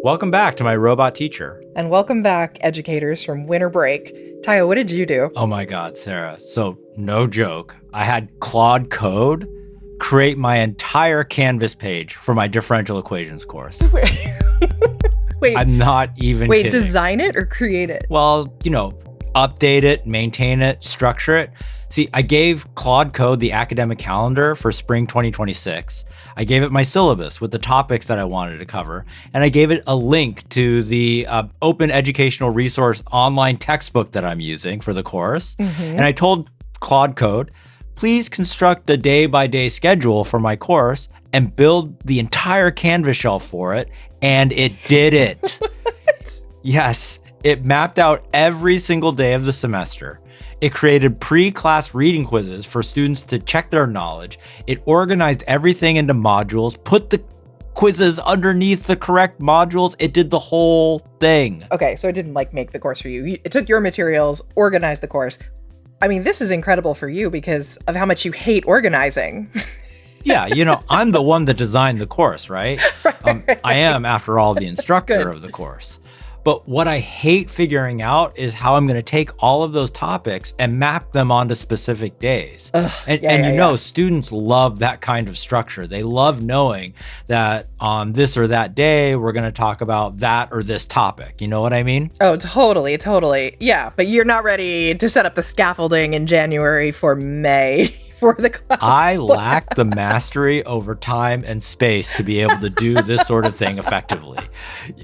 Welcome back to my robot teacher. And welcome back, educators from winter break. Taiyo, what did you do? Oh my God, Sarah. So, no joke. I had Claude Code create my entire Canvas page for my differential equations course. Wait, I'm not even kidding. Design it or create it? Well, update it, maintain it, structure it. See, I gave Claude Code the academic calendar for spring 2026. I gave it my syllabus with the topics that I wanted to cover, and I gave it a link to the open educational resource online textbook that I'm using for the course. And I told Claude Code, please construct a day-by-day schedule for my course and build the entire Canvas shelf for it, and it did it. Yes, it mapped out every single day of the semester. It created pre-class reading quizzes for students to check their knowledge. It organized everything into modules, put the quizzes underneath the correct modules. It did the whole thing. Okay, so it didn't make the course for you. It took your materials, organized the course. I mean, this is incredible for you because of how much you hate organizing. Yeah, I'm the one that designed the course, right? I am, after all, the instructor of the course. But what I hate figuring out is how I'm going to take all of those topics and map them onto specific days. Students love that kind of structure. They love knowing that on this or that day, we're going to talk about that or this topic. You know what I mean? Oh, totally. Yeah, but you're not ready to set up the scaffolding in January for May. For the class. I lack the mastery over time and space to be able to do this sort of thing effectively.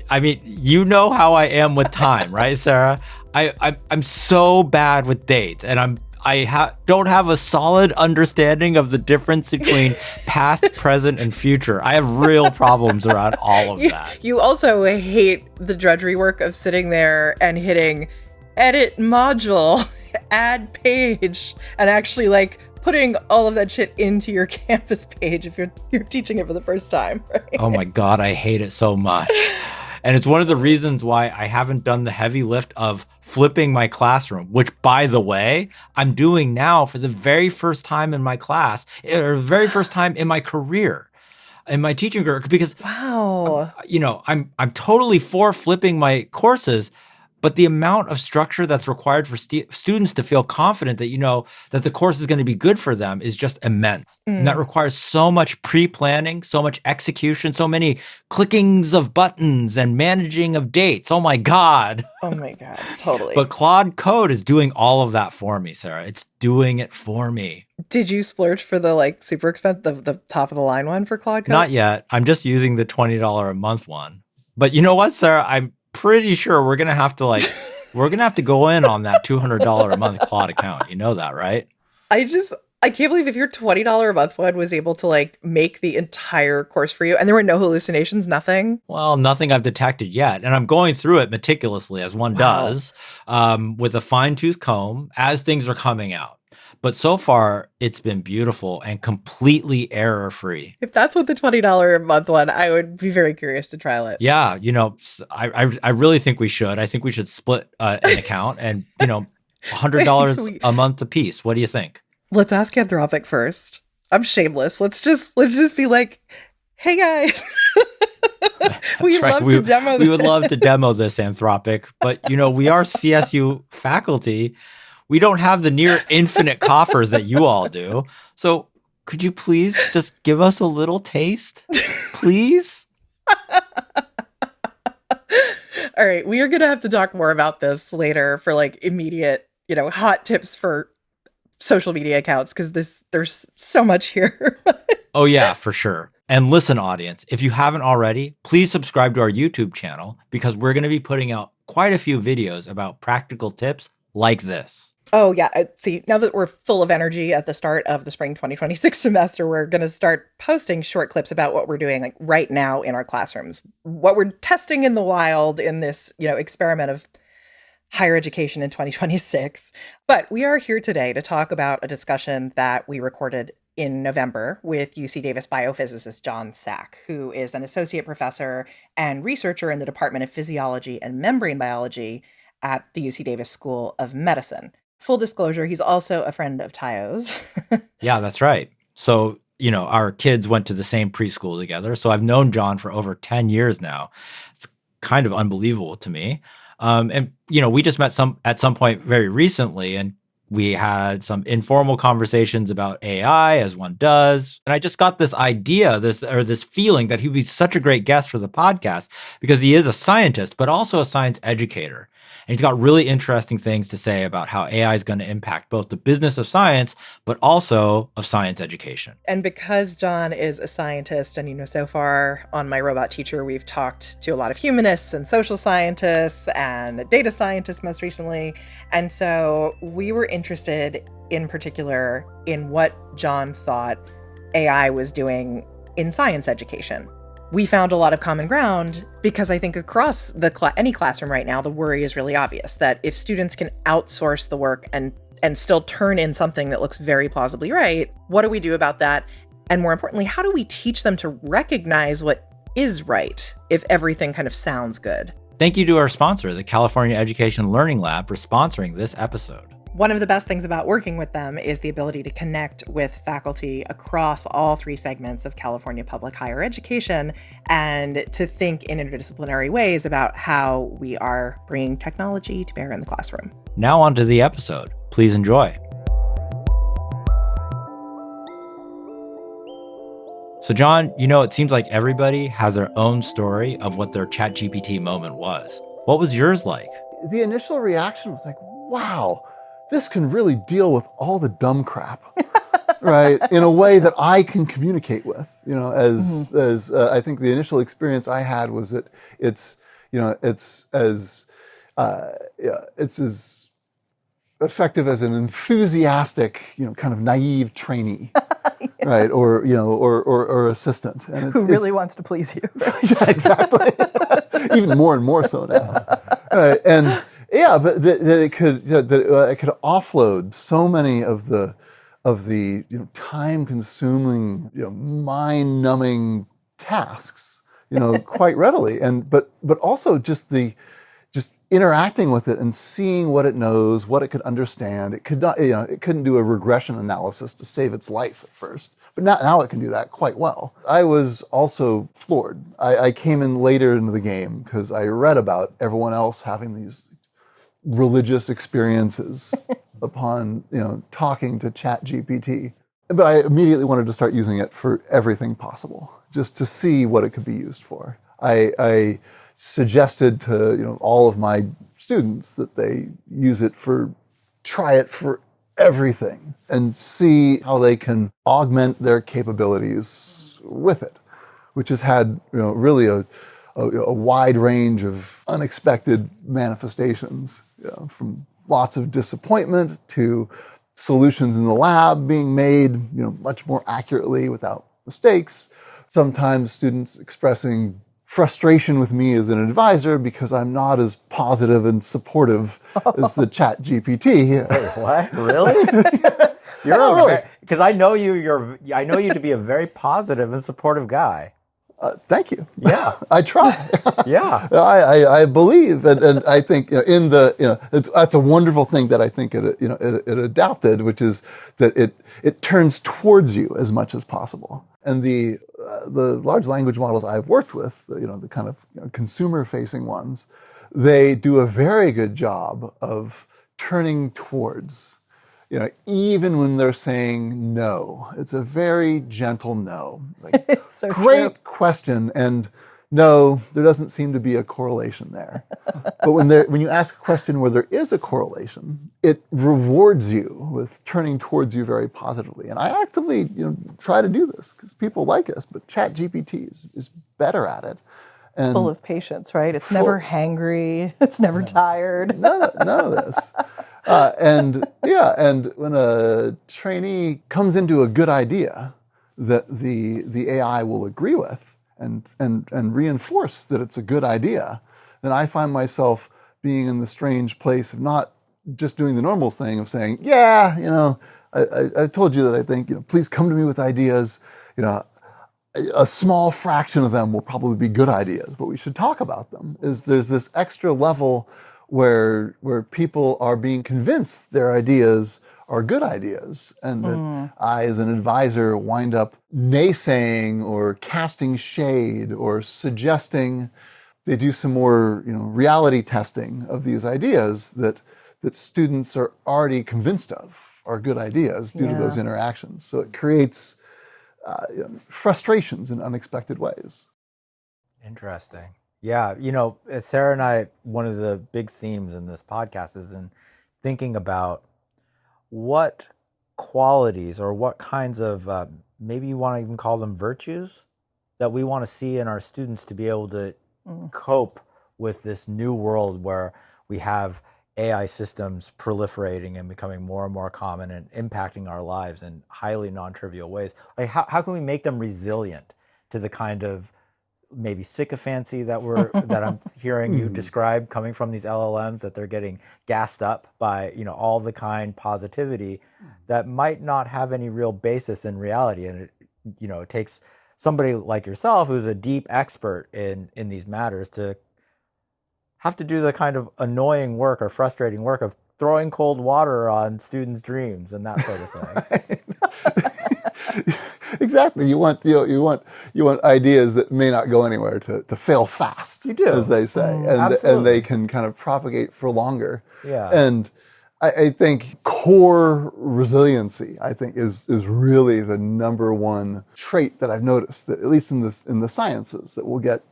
I mean, you know how I am with time, right, Sarah? I'm so bad with dates, and I don't have a solid understanding of the difference between past, present, and future. I have real problems around all of that. You also hate the drudgery work of sitting there and hitting edit module, add page, and actually putting all of that shit into your Canvas page if you're teaching it for the first time, right? Oh my God, I hate it so much. And it's one of the reasons why I haven't done the heavy lift of flipping my classroom, which, by the way, I'm doing now for the very first time in my class, or the very first time in my career, in my teaching career, because wow, I'm totally for flipping my courses. But the amount of structure that's required for students to feel confident that, that the course is going to be good for them is just immense. And that requires so much pre-planning, so much execution, so many clickings of buttons and managing of dates. Oh my God. Oh my God, totally. But Claude Code is doing all of that for me, Sarah. It's doing it for me. Did you splurge for the super expensive, the top of the line one for Claude Code? Not yet. I'm just using the $20 a month one. But you know what, Sarah? I'm pretty sure we're gonna have to go in on that $200 a month Claude account. You know that, right? I can't believe if your $20 a month one was able to make the entire course for you and there were no hallucinations, nothing. Well, nothing I've detected yet. And I'm going through it meticulously as one does, with a fine-tooth comb as things are coming out. But so far, it's been beautiful and completely error-free. If that's what the $20 a month one, I would be very curious to trial it. Yeah, I really think we should. I think we should split an account and, $100 a month a piece. What do you think? Let's ask Anthropic first. I'm shameless. Let's just be like, hey guys, we would love to demo this, Anthropic. But, we are CSU faculty. We don't have the near infinite coffers that you all do. So could you please just give us a little taste? Please? All right. We are going to have to talk more about this later for immediate, hot tips for social media accounts because there's so much here. Oh, yeah, for sure. And listen, audience, if you haven't already, please subscribe to our YouTube channel because we're going to be putting out quite a few videos about practical tips like this. Oh, yeah. See, now that we're full of energy at the start of the spring 2026 semester, we're going to start posting short clips about what we're doing right now in our classrooms, what we're testing in the wild in this, experiment of higher education in 2026. But we are here today to talk about a discussion that we recorded in November with UC Davis biophysicist Jon Sack, who is an associate professor and researcher in the Department of Physiology and Membrane Biology at the UC Davis School of Medicine. Full disclosure, he's also a friend of Taiyo's. Yeah, that's right. So, our kids went to the same preschool together. So I've known Jon for over 10 years now. It's kind of unbelievable to me. And we just met at some point very recently, and we had some informal conversations about AI, as one does. And I just got this idea, this feeling that he'd be such a great guest for the podcast because he is a scientist, but also a science educator. And he's got really interesting things to say about how AI is going to impact both the business of science, but also of science education. And because Jon is a scientist, and so far on My Robot Teacher, we've talked to a lot of humanists and social scientists and data scientists most recently. And so we were interested in particular in what Jon thought AI was doing in science education. We found a lot of common ground because I think across any classroom right now, the worry is really obvious that if students can outsource the work and still turn in something that looks very plausibly right, what do we do about that? And more importantly, how do we teach them to recognize what is right if everything kind of sounds good? Thank you to our sponsor, the California Education Learning Lab, for sponsoring this episode. One of the best things about working with them is the ability to connect with faculty across all three segments of California public higher education and to think in interdisciplinary ways about how we are bringing technology to bear in the classroom. Now on to the episode. Please enjoy. So Jon, it seems like everybody has their own story of what their ChatGPT moment was. What was yours like? The initial reaction was like, wow, this can really deal with all the dumb crap, right? In a way that I can communicate with, as I think the initial experience I had was that it's as effective as an enthusiastic, kind of naive trainee, yeah. Right? Or assistant. And who really wants to please you. Yeah, exactly. Even more and more so now. Right? And yeah, but that it could it could offload so many of the time-consuming, mind-numbing tasks, quite readily, but also just interacting with it and seeing what it knows, what it could understand. It could not, it couldn't do a regression analysis to save its life at first, but now it can do that quite well. I was also floored. I came in later into the game because I read about everyone else having these religious experiences upon talking to ChatGPT. But I immediately wanted to start using it for everything possible, just to see what it could be used for. I suggested to all of my students that they try it for everything and see how they can augment their capabilities with it, which has had really a wide range of unexpected manifestations, from lots of disappointment to solutions in the lab being made much more accurately without mistakes. Sometimes students expressing frustration with me as an advisor because I'm not as positive and supportive as the ChatGPT. Wait, what? Really? Because I know you. I know you to be a very positive and supportive guy. Thank you. Yeah, I try. Yeah, I believe, and I think that's a wonderful thing that I think it adapted, which is that it turns towards you as much as possible. And the large language models I've worked with, the kind of consumer-facing ones, they do a very good job of turning towards. Even when they're saying no, it's a very gentle no. Like, it's so great true. question, and no, there doesn't seem to be a correlation there. But when you ask a question where there is a correlation, it rewards you with turning towards you very positively. And I actively, try to do this because people like us, but ChatGPT is better at it. And full of patience, right? It's never hangry. It's never tired. None of this. And when a trainee comes into a good idea that the AI will agree with and reinforce that it's a good idea, then I find myself being in the strange place of not just doing the normal thing of saying, I told you that I think, please come to me with ideas, a small fraction of them will probably be good ideas, but we should talk about them. There's this extra level where people are being convinced their ideas are good ideas, and that I, as an advisor, wind up naysaying or casting shade or suggesting they do some more, reality testing of these ideas that students are already convinced of are good ideas due to those interactions. So it creates frustrations in unexpected ways. Interesting. Yeah, Sarah and I, one of the big themes in this podcast is in thinking about what qualities or what kinds of, maybe you want to even call them virtues, that we want to see in our students to be able to cope with this new world where we have AI systems proliferating and becoming more and more common and impacting our lives in highly non-trivial ways. Like how can we make them resilient to the kind of maybe sycophancy that I'm hearing you describe coming from these LLMs, that they're getting gassed up by all the kind positivity that might not have any real basis in reality, and it takes somebody like yourself who's a deep expert in these matters to have to do the kind of annoying work or frustrating work of throwing cold water on students' dreams and that sort of thing. Exactly. You want ideas that may not go anywhere to fail fast. You do, as they say, and they can kind of propagate for longer. Yeah. And I think core resiliency, is really the number one trait that I've noticed, that at least in the sciences, that will get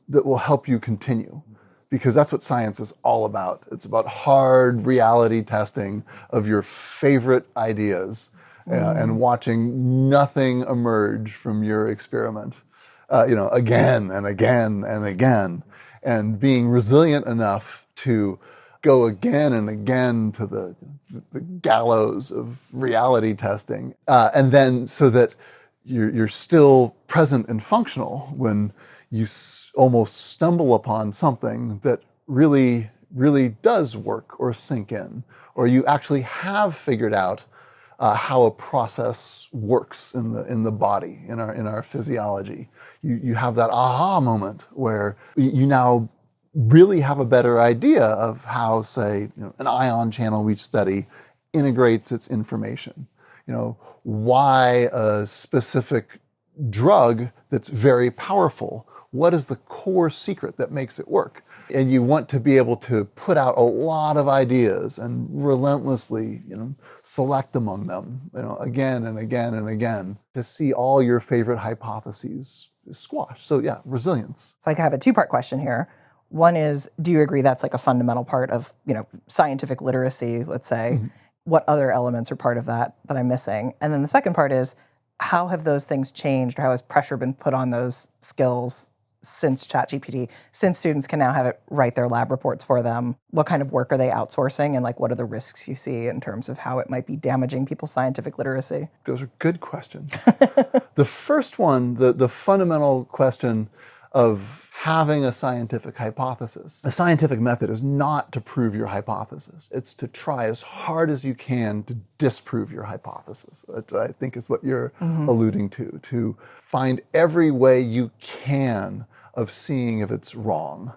that will help you continue. Because that's what science is all about. It's about hard reality testing of your favorite ideas and watching nothing emerge from your experiment, again and again and again, and being resilient enough to go again and again to the gallows of reality testing, and then so that you're still present and functional when you almost stumble upon something that really, really does work or sink in, or you actually have figured out how a process works in the body, in our physiology. You have that aha moment where you now really have a better idea of how, say, an ion channel we study integrates its information. Why a specific drug that's very powerful, what is the core secret that makes it work? And you want to be able to put out a lot of ideas and relentlessly, select among them, again and again and again, to see all your favorite hypotheses squashed. So yeah, resilience. So I have a two-part question here. One is, do you agree that's like a fundamental part of, scientific literacy, let's say? What other elements are part of that I'm missing? And then the second part is, how have those things changed, or how has pressure been put on those skills since ChatGPT, since students can now have it write their lab reports for them? What kind of work are they outsourcing, and what are the risks you see in terms of how it might be damaging people's scientific literacy? Those are good questions. The first one, the fundamental question of having a scientific hypothesis. The scientific method is not to prove your hypothesis. It's to try as hard as you can to disprove your hypothesis. That, I think, is what you're alluding to find every way you can of seeing if it's wrong.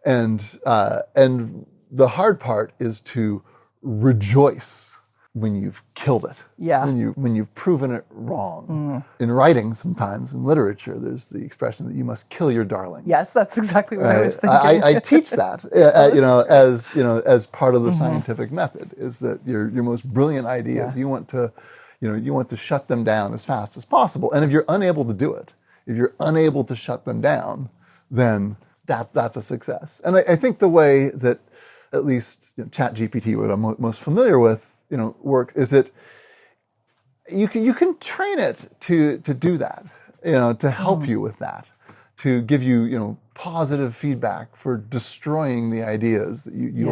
And the hard part is to rejoice when you've killed it. Yeah. When you've proven it wrong. In writing, sometimes in literature, there's the expression that you must kill your darlings. Yes, that's exactly what I was thinking. I teach that, as part of the scientific method, is that your most brilliant ideas, you want to shut them down as fast as possible. And if you're unable to do it, if you're unable to shut them down, then that's a success. And I think the way that at least ChatGPT, what I'm most familiar with, work, is that you can train it to do that, to help you with that, to give you, positive feedback for destroying the ideas that you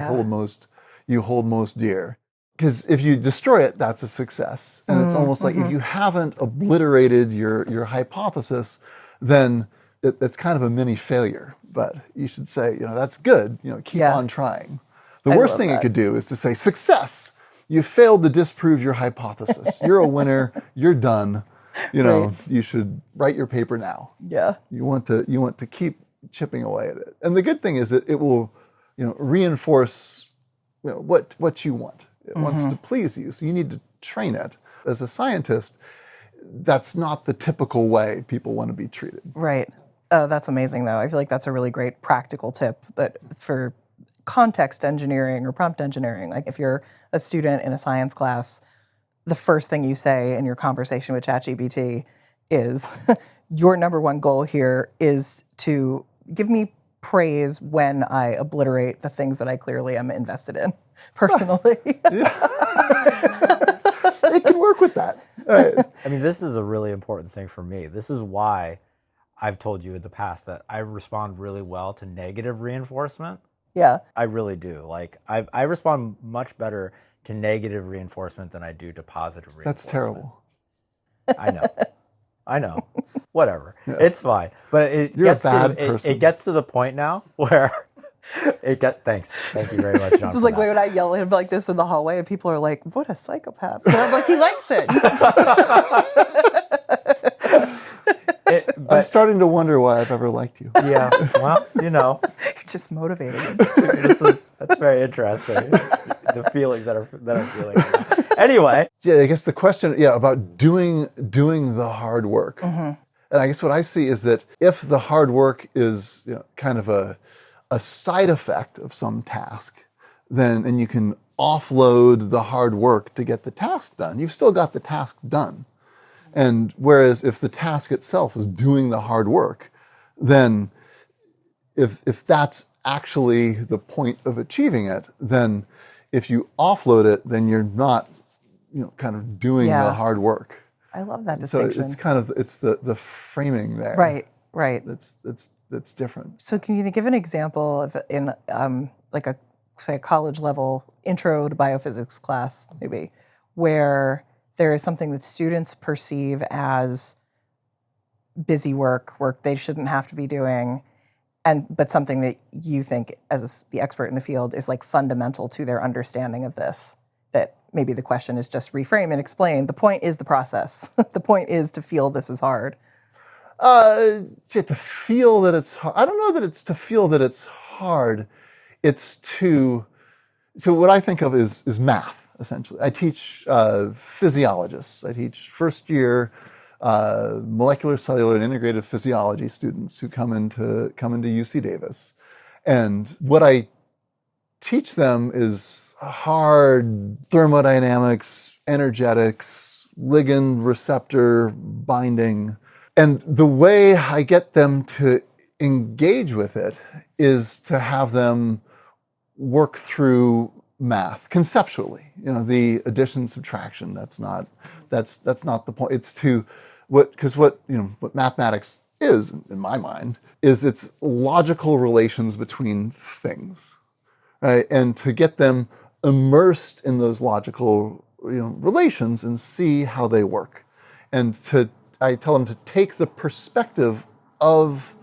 hold most dear. Because if you destroy it, that's a success. And it's almost like if you haven't obliterated your hypothesis, then that's kind of a mini failure. But you should say, that's good, keep on trying. The worst thing it could do is to say, success! You failed to disprove your hypothesis. You're a winner. You're done. Right. You should write your paper now. Yeah. You want to keep chipping away at it. And the good thing is that it will, reinforce, what you want. It wants to please you. So you need to train it. As a scientist, that's not the typical way people want to be treated. Right. Oh, that's amazing, though. I feel like that's a really great practical tip that for context engineering or prompt engineering. Like if you're a student in a science class, the first thing you say in your conversation with ChatGPT is your number one goal here is to give me praise when I obliterate the things that I clearly am invested in personally. It can work with that. Right. I mean, this is a really important thing for me. This is why I've told you in the past that I respond really well to negative reinforcement. Yeah. I really do. Like I respond much better to negative reinforcement than I do to positive reinforcement. That's terrible. I know. Whatever. Yeah. It's fine. But You're a bad person. It gets to the point now where thanks. Thank you very much, John. It's like when I yell at him like this in the hallway and people are like, what a psychopath. But I'm like, he likes it. I'm starting to wonder why I've ever liked you. Yeah, well, just motivated. That's very interesting. The feelings that I'm feeling. Anyway, yeah, I guess the question, about doing the hard work, and I guess what I see is that if the hard work is kind of a side effect of some task, and you can offload the hard work to get the task done, you've still got the task done. And whereas if the task itself is doing the hard work, then if that's actually the point of achieving it, then if you offload it, then you're not, kind of doing the hard work. I love that distinction. So it's kind of, it's the framing there. Right. That's different. So can you give an example of in like a college level intro to biophysics class, maybe, where there is something that students perceive as busy work they shouldn't have to be doing, but something that you think, as the expert in the field, is like fundamental to their understanding of this, that maybe the question is just reframe and explain. The point is the process. The point is to feel this is hard. To feel that it's hard. I don't know that it's to feel that it's hard. It's so what I think of is math. Essentially, I teach physiologists. I teach first year molecular, cellular, and integrated physiology students who come into UC Davis, and what I teach them is hard thermodynamics, energetics, ligand receptor binding, and the way I get them to engage with it is to have them work through math conceptually, the addition, subtraction. That's not the point. It's what mathematics is, in my mind, is it's logical relations between things, right? And to get them immersed in those logical relations and see how they work, and I tell them to take the perspective of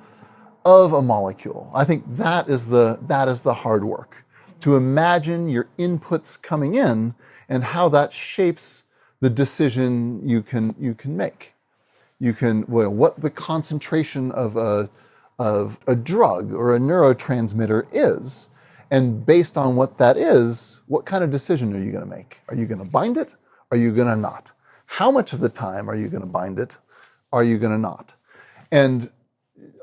a molecule. I think that is the hard work. To imagine your inputs coming in and how that shapes the decision you can make. What the concentration of a drug or a neurotransmitter is, and based on what that is, what kind of decision are you going to make? Are you going to bind it? Are you going to not? How much of the time are you going to bind it? Are you going to not? And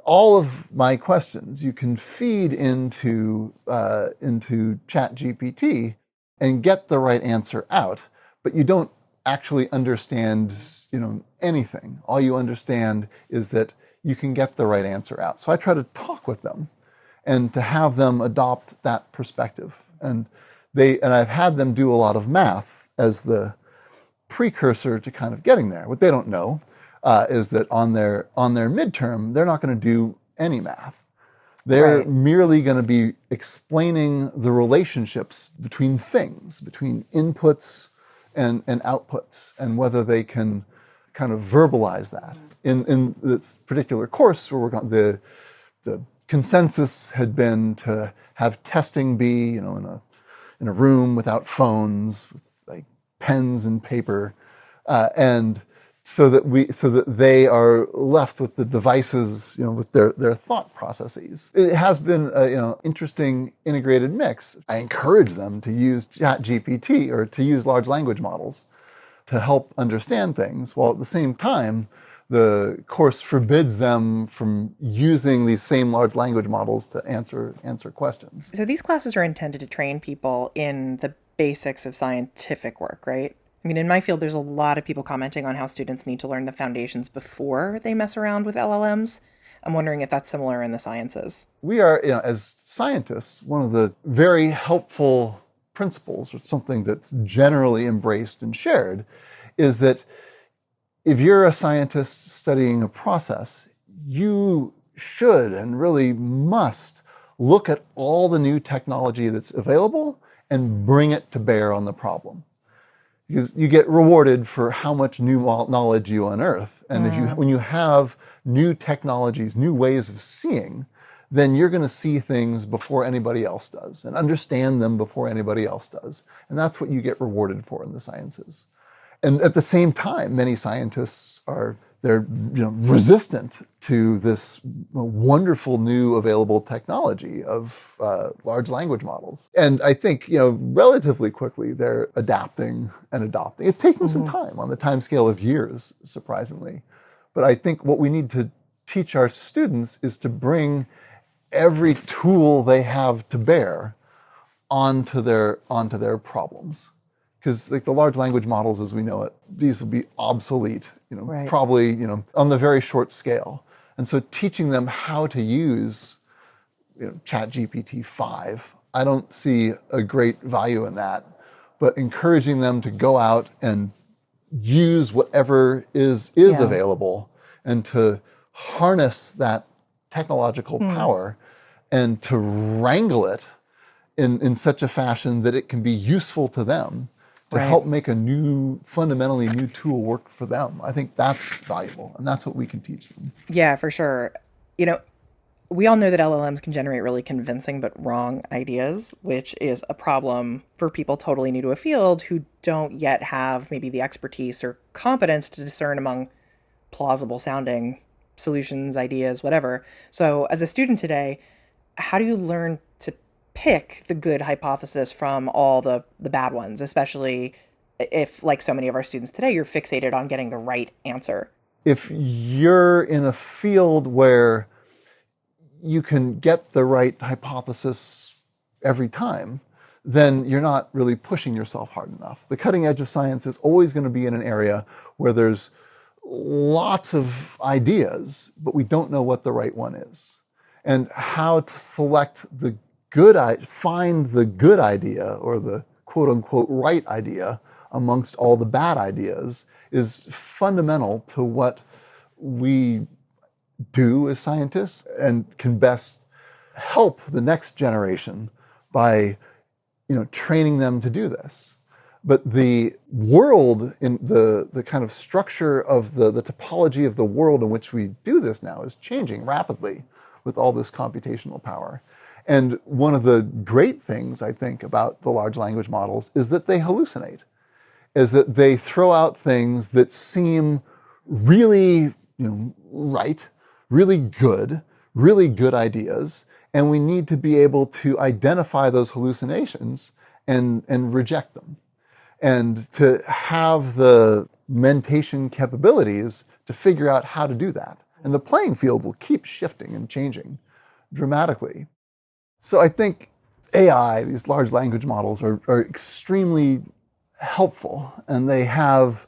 all of my questions you can feed into ChatGPT and get the right answer out, but you don't actually understand anything. All you understand is that you can get the right answer out. So I try to talk with them and to have them adopt that perspective. And I've had them do a lot of math as the precursor to kind of getting there. What they don't know is that on their midterm, they're not going to do any math. They're merely going to be explaining the relationships between things, between inputs and outputs, and whether they can kind of verbalize that. In this particular course, where the consensus had been to have testing be, in a room without phones, with like pens and paper, and so that they are left with the devices, with their thought processes. It has been a, interesting integrated mix. I encourage them to use ChatGPT or to use large language models to help understand things, while at the same time the course forbids them from using these same large language models to answer questions. So these classes are intended to train people in the basics of scientific work, right? I mean, in my field, there's a lot of people commenting on how students need to learn the foundations before they mess around with LLMs. I'm wondering if that's similar in the sciences. We are, as scientists, one of the very helpful principles, or something that's generally embraced and shared, is that if you're a scientist studying a process, you should and really must look at all the new technology that's available and bring it to bear on the problem. Because you get rewarded for how much new knowledge you unearth. And when you have new technologies, new ways of seeing, then you're going to see things before anybody else does and understand them before anybody else does. And that's what you get rewarded for in the sciences. And at the same time, many scientists they're resistant to this wonderful new available technology of large language models. And I think relatively quickly they're adapting and adopting. It's taking some time, on the time scale of years, surprisingly. But I think what we need to teach our students is to bring every tool they have to bear onto their problems. Because the large language models as we know it, these will be obsolete, Right. probably, on the very short scale. And so teaching them how to use ChatGPT 5, I don't see a great value in that. But encouraging them to go out and use whatever is available and to harness that technological power and to wrangle it in such a fashion that it can be useful to them, to help make a fundamentally new tool work for them. I think that's valuable, and that's what we can teach them. Yeah, for sure. We all know that LLMs can generate really convincing but wrong ideas, which is a problem for people totally new to a field who don't yet have maybe the expertise or competence to discern among plausible sounding solutions, ideas, whatever. So as a student today, how do you learn to pick the good hypothesis from all the bad ones, especially if, like so many of our students today, you're fixated on getting the right answer? If you're in a field where you can get the right hypothesis every time, then you're not really pushing yourself hard enough. The cutting edge of science is always going to be in an area where there's lots of ideas, but we don't know what the right one is. And how to select find the good idea, or the quote unquote right idea amongst all the bad ideas, is fundamental to what we do as scientists, and can best help the next generation by training them to do this. But the world, in the kind of structure of the topology of the world in which we do this now, is changing rapidly with all this computational power. And one of the great things, I think, about the large language models is that they hallucinate, is that they throw out things that seem really right, really good ideas, and we need to be able to identify those hallucinations and reject them, and to have the mentation capabilities to figure out how to do that. And the playing field will keep shifting and changing dramatically. So I think AI, these large language models, are extremely helpful, and they have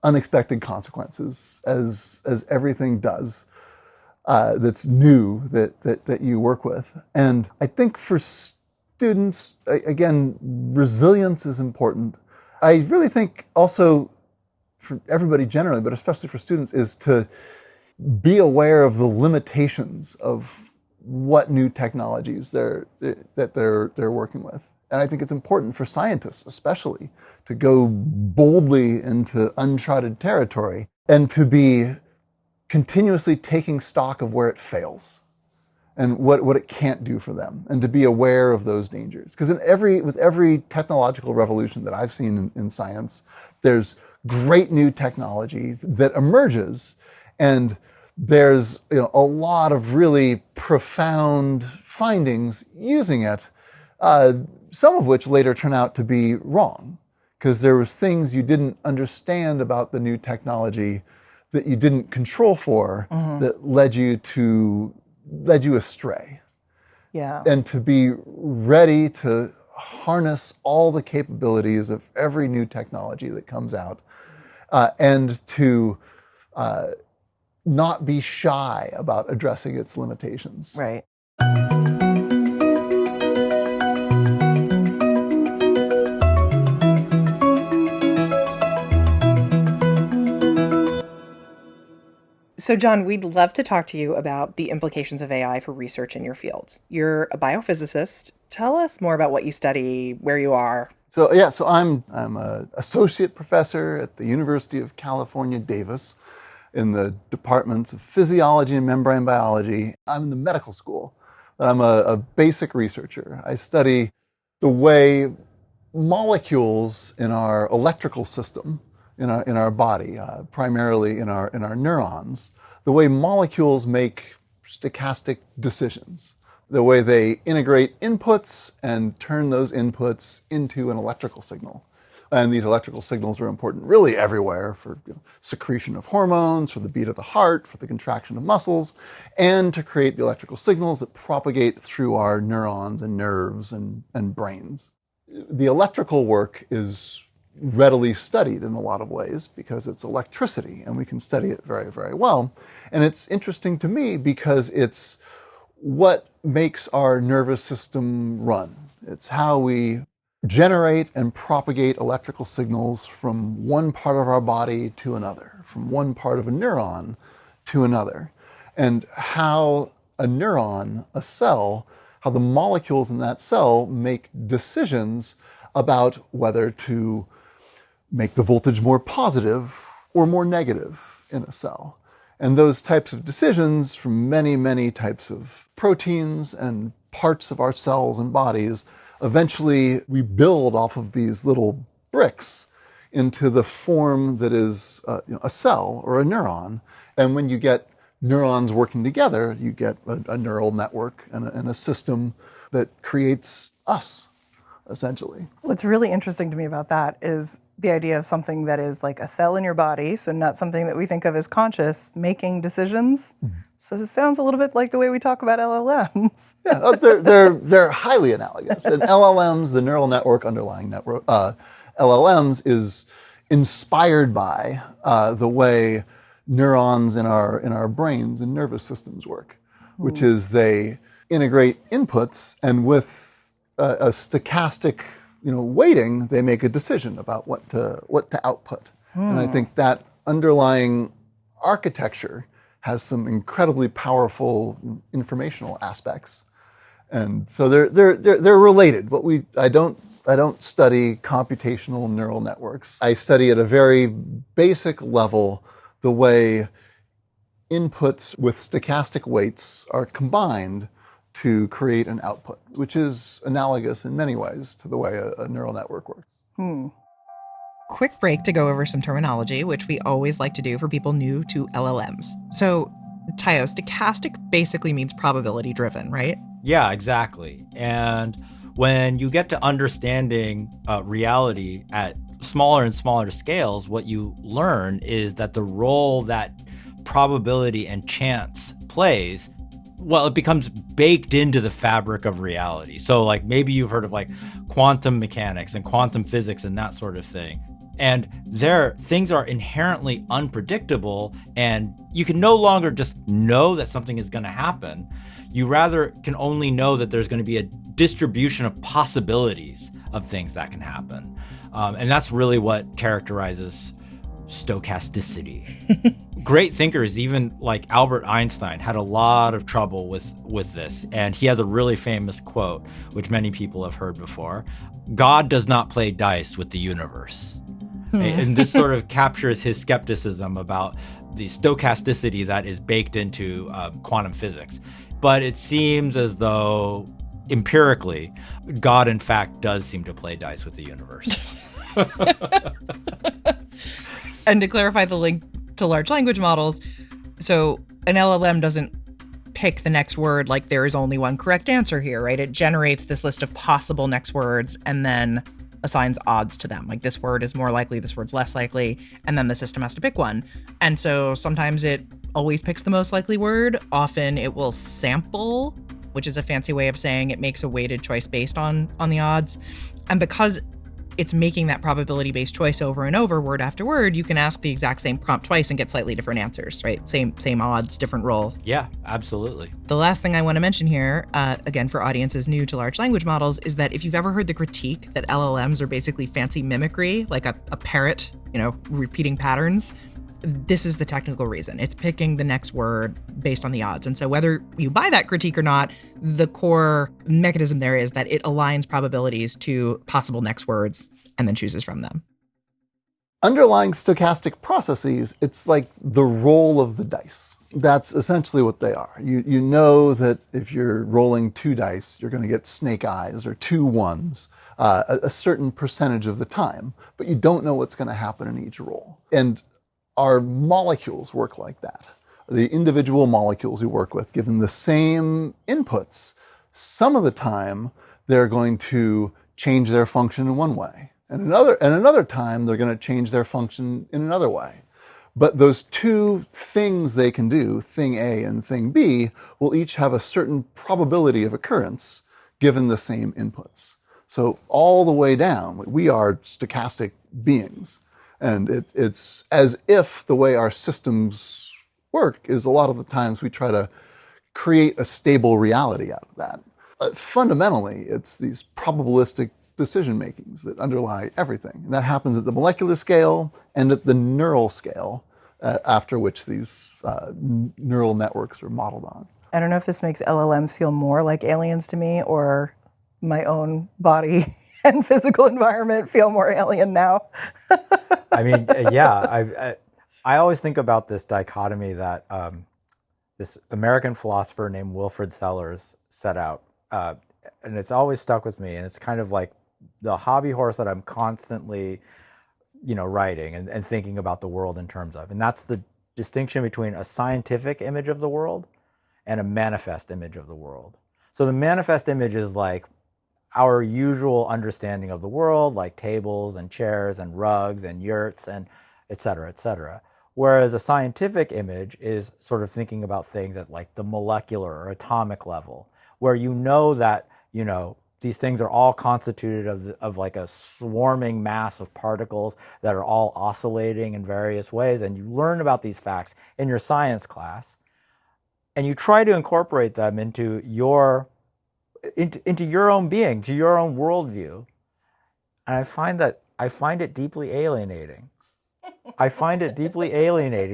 unexpected consequences, as everything does that's new that you work with. And I think for students, again, resilience is important. I really think also for everybody generally, but especially for students, is to be aware of the limitations of what new technologies they're working with. And I think it's important for scientists especially to go boldly into uncharted territory and to be continuously taking stock of where it fails and what it can't do for them, and to be aware of those dangers. Because with every technological revolution that I've seen in science, there's great new technology that emerges, and there's a lot of really profound findings using it, some of which later turn out to be wrong, because there was things you didn't understand about the new technology that you didn't control for that led you astray. Yeah. And to be ready to harness all the capabilities of every new technology that comes out, and to not be shy about addressing its limitations. Right. So, Jon, we'd love to talk to you about the implications of AI for research in your fields. You're a biophysicist. Tell us more about what you study, where you are. So I'm an associate professor at the University of California, Davis, in the departments of physiology and membrane biology. I'm in the medical school, but I'm a basic researcher. I study the way molecules in our electrical system, in our body, primarily in our neurons, the way molecules make stochastic decisions, the way they integrate inputs and turn those inputs into an electrical signal. And these electrical signals are important really everywhere for secretion of hormones, for the beat of the heart, for the contraction of muscles, and to create the electrical signals that propagate through our neurons and nerves and brains. The electrical work is readily studied in a lot of ways because it's electricity and we can study it very, very well. And it's interesting to me because it's what makes our nervous system run. It's how we generate and propagate electrical signals from one part of our body to another, from one part of a neuron to another, and how a neuron, a cell, how the molecules in that cell make decisions about whether to make the voltage more positive or more negative in a cell. And those types of decisions from many, many types of proteins and parts of our cells and bodies, eventually we build off of these little bricks into the form that is a cell or a neuron. And when you get neurons working together, you get a neural network and a system that creates us, essentially. What's really interesting to me about that is the idea of something that is like a cell in your body, so not something that we think of as conscious, making decisions. So it sounds a little bit like the way we talk about LLMs. Yeah, they're highly analogous. And LLMs, the neural network underlying LLMs, is inspired by the way neurons in our brains and nervous systems work, which is they integrate inputs, and with a stochastic weighting, they make a decision about what to output. And I think that underlying architecture has some incredibly powerful informational aspects. And so they're related. But I don't study computational neural networks. I study at a very basic level the way inputs with stochastic weights are combined to create an output, which is analogous in many ways to the way a neural network works. Quick break to go over some terminology, which we always like to do for people new to LLMs. So, Taiyo, stochastic basically means probability driven, right? Yeah, exactly. And when you get to understanding reality at smaller and smaller scales, what you learn is that the role that probability and chance plays, well, it becomes baked into the fabric of reality. So like maybe you've heard of like quantum mechanics and quantum physics and that sort of thing. And things are inherently unpredictable, and you can no longer just know that something is going to happen. You rather can only know that there's going to be a distribution of possibilities of things that can happen. And that's really what characterizes stochasticity. Great thinkers, even like Albert Einstein, had a lot of trouble with this. And he has a really famous quote, which many people have heard before: "God does not play dice with the universe." And this sort of captures his skepticism about the stochasticity that is baked into quantum physics. But it seems as though empirically, God in fact does seem to play dice with the universe. And to clarify the link to large language models, so an LLM doesn't pick the next word like there is only one correct answer here, right? It generates this list of possible next words and then assigns odds to them. Like this word is more likely, this word's less likely, and then the system has to pick one. And so sometimes it always picks the most likely word. Often it will sample, which is a fancy way of saying it makes a weighted choice based on the odds. And because it's making that probability-based choice over and over, word after word, you can ask the exact same prompt twice and get slightly different answers, right? Same odds, different roll. Yeah, absolutely. The last thing I want to mention here, again, for audiences new to large language models, is that if you've ever heard the critique that LLMs are basically fancy mimicry, like a parrot, repeating patterns, this is the technical reason. It's picking the next word based on the odds. And so whether you buy that critique or not, the core mechanism there is that it aligns probabilities to possible next words and then chooses from them. Underlying stochastic processes, it's like the roll of the dice. That's essentially what they are. You know that if you're rolling 2 dice, you're going to get snake eyes or 2 ones a certain percentage of the time, but you don't know what's going to happen in each roll. And our molecules work like that. The individual molecules we work with, given the same inputs, some of the time they're going to change their function in one way. And another time they're going to change their function in another way. But those 2 things they can do, thing A and thing B, will each have a certain probability of occurrence given the same inputs. So all the way down, we are stochastic beings. And it's as if the way our systems work is a lot of the times we try to create a stable reality out of that. Fundamentally, it's these probabilistic decision makings that underlie everything. And that happens at the molecular scale and at the neural scale, after which these neural networks are modeled on. I don't know if this makes LLMs feel more like aliens to me or my own body and physical environment feel more alien now. I mean, yeah, I always think about this dichotomy that this American philosopher named Wilfrid Sellers set out, and it's always stuck with me. And it's kind of like the hobby horse that I'm constantly, writing and thinking about the world in terms of. And that's the distinction between a scientific image of the world and a manifest image of the world. So the manifest image is like our usual understanding of the world, like tables and chairs and rugs and yurts and et cetera, et cetera. Whereas a scientific image is sort of thinking about things at like the molecular or atomic level, where that, these things are all constituted of like a swarming mass of particles that are all oscillating in various ways. And you learn about these facts in your science class, and you try to incorporate them into your own being, to your own worldview. And I find it deeply alienating.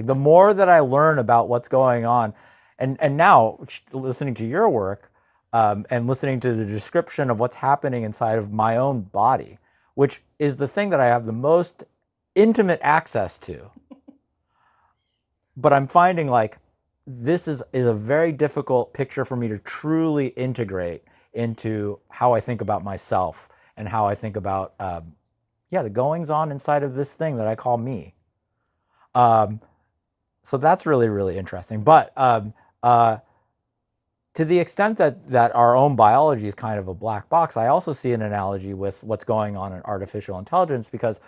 The more that I learn about what's going on, and now listening to your work, and listening to the description of what's happening inside of my own body, which is the thing that I have the most intimate access to. But I'm finding like this is a very difficult picture for me to truly integrate into how I think about myself and how I think about the goings on inside of this thing that I call me. So that's really, really interesting. But to the extent that our own biology is kind of a black box, I also see an analogy with what's going on in artificial intelligence, because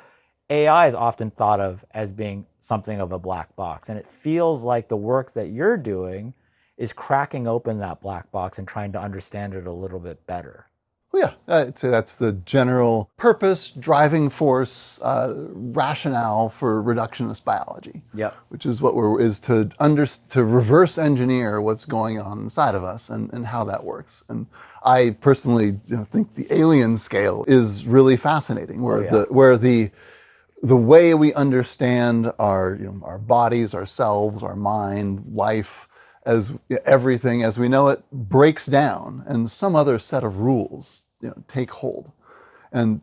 AI is often thought of as being something of a black box. And it feels like the work that you're doing is cracking open that black box and trying to understand it a little bit better. Well, yeah, I'd say that's the general purpose, driving force, rationale for reductionist biology. Yep. Which is to reverse engineer what's going on inside of us and how that works. And I personally think the alien scale is really fascinating, where the way we understand our bodies, ourselves, our mind, life, as everything as we know it breaks down, and some other set of rules take hold. And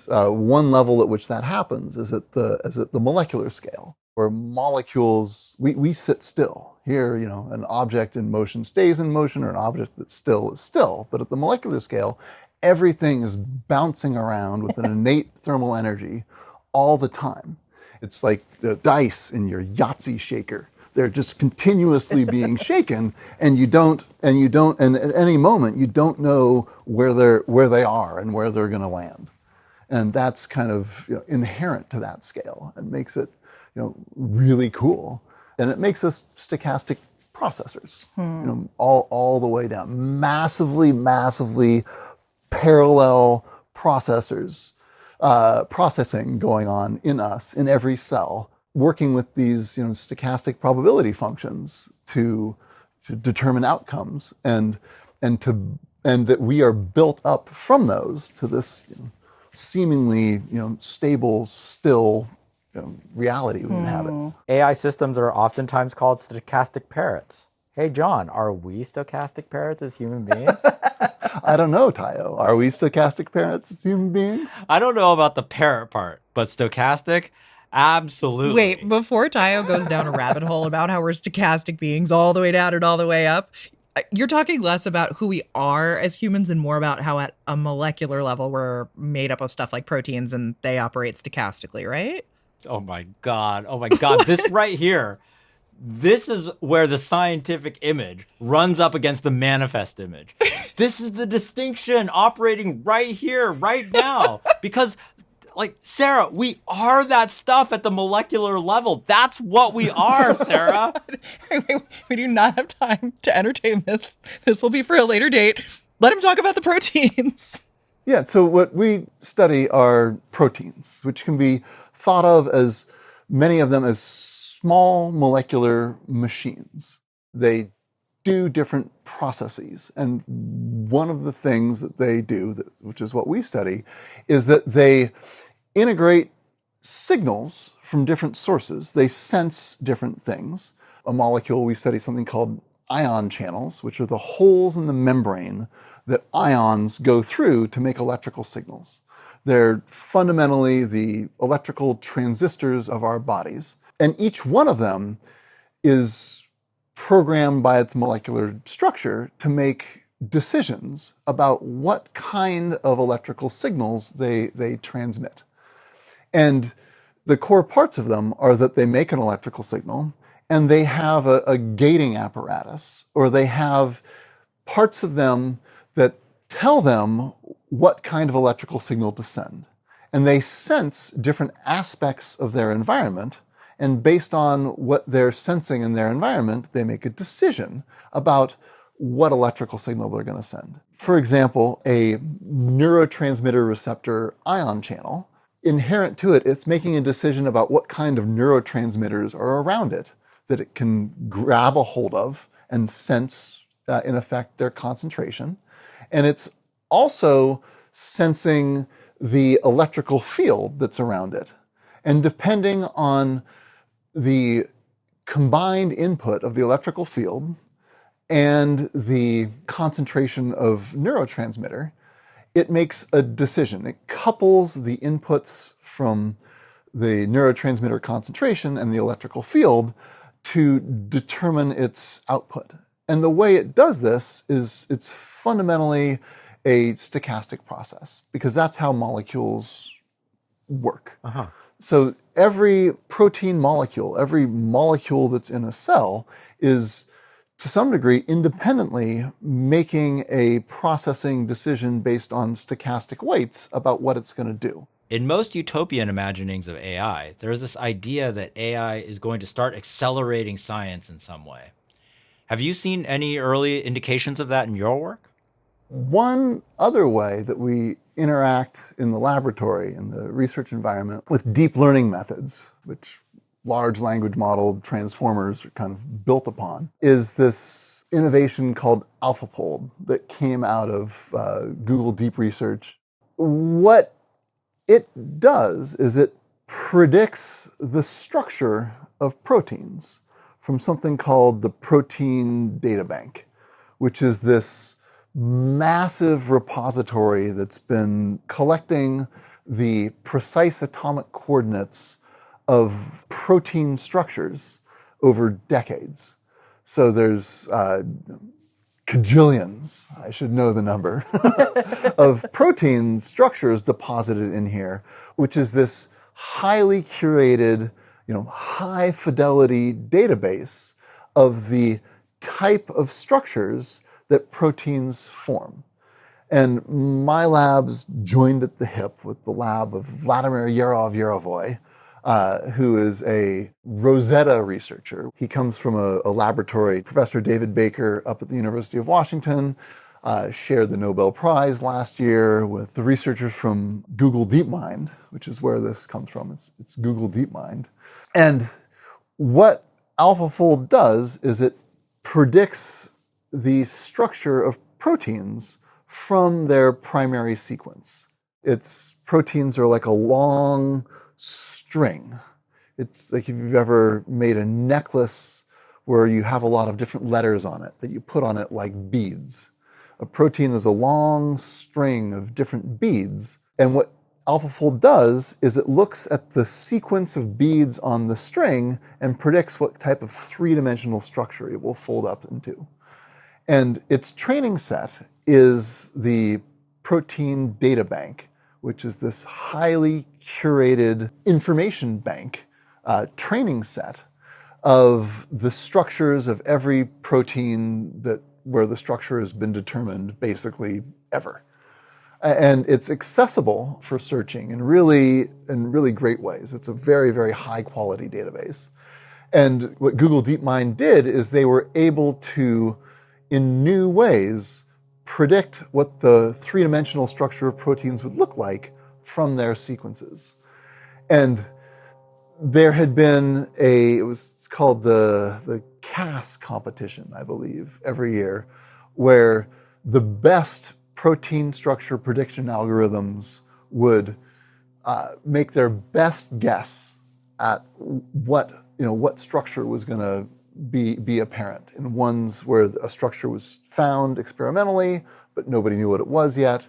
one level at which that happens is at the molecular scale, where molecules, we sit still. Here, an object in motion stays in motion, or an object that's still is still. But at the molecular scale, everything is bouncing around with an innate thermal energy all the time. It's like the dice in your Yahtzee shaker. They're just continuously being shaken, and at any moment you don't know where they are and where they're going to land. And that's kind of inherent to that scale and makes it really cool. And it makes us stochastic processors, all the way down. Massively parallel processing going on in us, in every cell, working with these stochastic probability functions to determine outcomes, and that we are built up from those to this seemingly stable, still reality we inhabit. AI systems are oftentimes called stochastic parrots. Hey, John, are we stochastic parrots as human beings? I don't know, Taiyo. Are we stochastic parrots as human beings? I don't know about the parrot part, but stochastic, absolutely. Wait, before Taiyo goes down a rabbit hole about how we're stochastic beings all the way down and all the way up, you're talking less about who we are as humans and more about how at a molecular level we're made up of stuff like proteins and they operate stochastically, right? Oh my God. This right here, this is where the scientific image runs up against the manifest image. This is the distinction operating right here, right now. Because, like, Sarah, we are that stuff at the molecular level. That's what we are, Sarah. We do not have time to entertain this. This will be for a later date. Let him talk about the proteins. Yeah, so what we study are proteins, which can be thought of as many of them as small molecular machines. They do different processes. And one of the things that they do, which is what we study, is that they integrate signals from different sources. They sense different things. A molecule, we study something called ion channels, which are the holes in the membrane that ions go through to make electrical signals. They're fundamentally the electrical transistors of our bodies. And each one of them is programmed by its molecular structure to make decisions about what kind of electrical signals they transmit. And the core parts of them are that they make an electrical signal and they have a gating apparatus, or they have parts of them that tell them what kind of electrical signal to send. And they sense different aspects of their environment, and based on what they're sensing in their environment, they make a decision about what electrical signal they're going to send. For example, a neurotransmitter receptor ion channel, inherent to it, it's making a decision about what kind of neurotransmitters are around it that it can grab a hold of and sense, in effect, their concentration. And it's also sensing the electrical field that's around it. And depending on the combined input of the electrical field and the concentration of neurotransmitter, it makes a decision. It couples the inputs from the neurotransmitter concentration and the electrical field to determine its output. And the way it does this is it's fundamentally a stochastic process, because that's how molecules work. Uh-huh. So every protein molecule, every molecule that's in a cell is, to some degree, independently making a processing decision based on stochastic weights about what it's going to do. In most utopian imaginings of AI, there's this idea that AI is going to start accelerating science in some way. Have you seen any early indications of that in your work? One other way that we interact in the laboratory, in the research environment, with deep learning methods, which large language model transformers are kind of built upon, is this innovation called AlphaFold that came out of Google Deep Research. What it does is it predicts the structure of proteins from something called the Protein Data Bank, which is this massive repository that's been collecting the precise atomic coordinates of protein structures over decades. So there's kajillions, I should know the number, of protein structures deposited in here, which is this highly curated, high fidelity database of the type of structures that proteins form. And my lab's joined at the hip with the lab of Vladimir Yarovoy, who is a Rosetta researcher. He comes from a laboratory. Professor David Baker up at the University of Washington shared the Nobel Prize last year with the researchers from Google DeepMind, which is where this comes from. It's Google DeepMind. And what AlphaFold does is it predicts the structure of proteins from their primary sequence. Its proteins are like a long string. It's like if you've ever made a necklace where you have a lot of different letters on it that you put on it like beads. A protein is a long string of different beads. And what AlphaFold does is it looks at the sequence of beads on the string and predicts what type of three-dimensional structure it will fold up into. And its training set is the protein data bank, which is this highly curated information bank training set of the structures of every protein where the structure has been determined basically ever. And it's accessible for searching in really great ways. It's a very, very high quality database. And what Google DeepMind did is they were able to, in new ways, predict what the three-dimensional structure of proteins would look like from their sequences. And there had been it's called the CAS competition, I believe, every year, where the best protein structure prediction algorithms would make their best guess at what structure was going to be apparent in ones where a structure was found experimentally, but nobody knew what it was yet.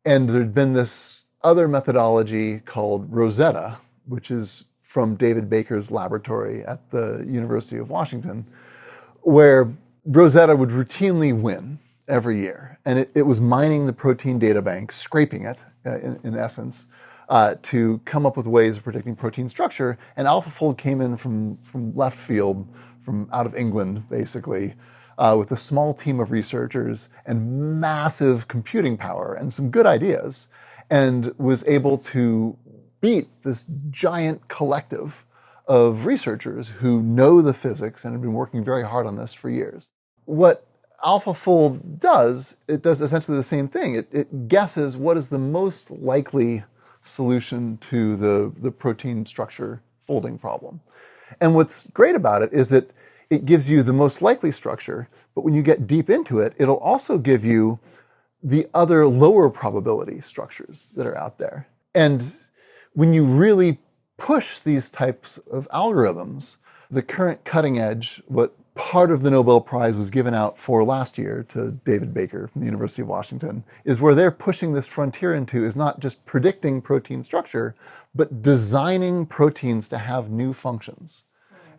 And there'd been this other methodology called Rosetta, which is from David Baker's laboratory at the University of Washington, where Rosetta would routinely win every year. And it was mining the protein data bank, scraping it, in essence, to come up with ways of predicting protein structure. And AlphaFold came in from left field, from out of England, basically, with a small team of researchers and massive computing power and some good ideas, and was able to beat this giant collective of researchers who know the physics and have been working very hard on this for years. What AlphaFold does, it does essentially the same thing. It guesses what is the most likely solution to the protein structure folding problem. And what's great about it is it gives you the most likely structure, but when you get deep into it, it'll also give you the other lower probability structures that are out there. And when you really push these types of algorithms, the current cutting edge, what part of the Nobel Prize was given out for last year to David Baker from the University of Washington, is where they're pushing this frontier into is not just predicting protein structure, but designing proteins to have new functions.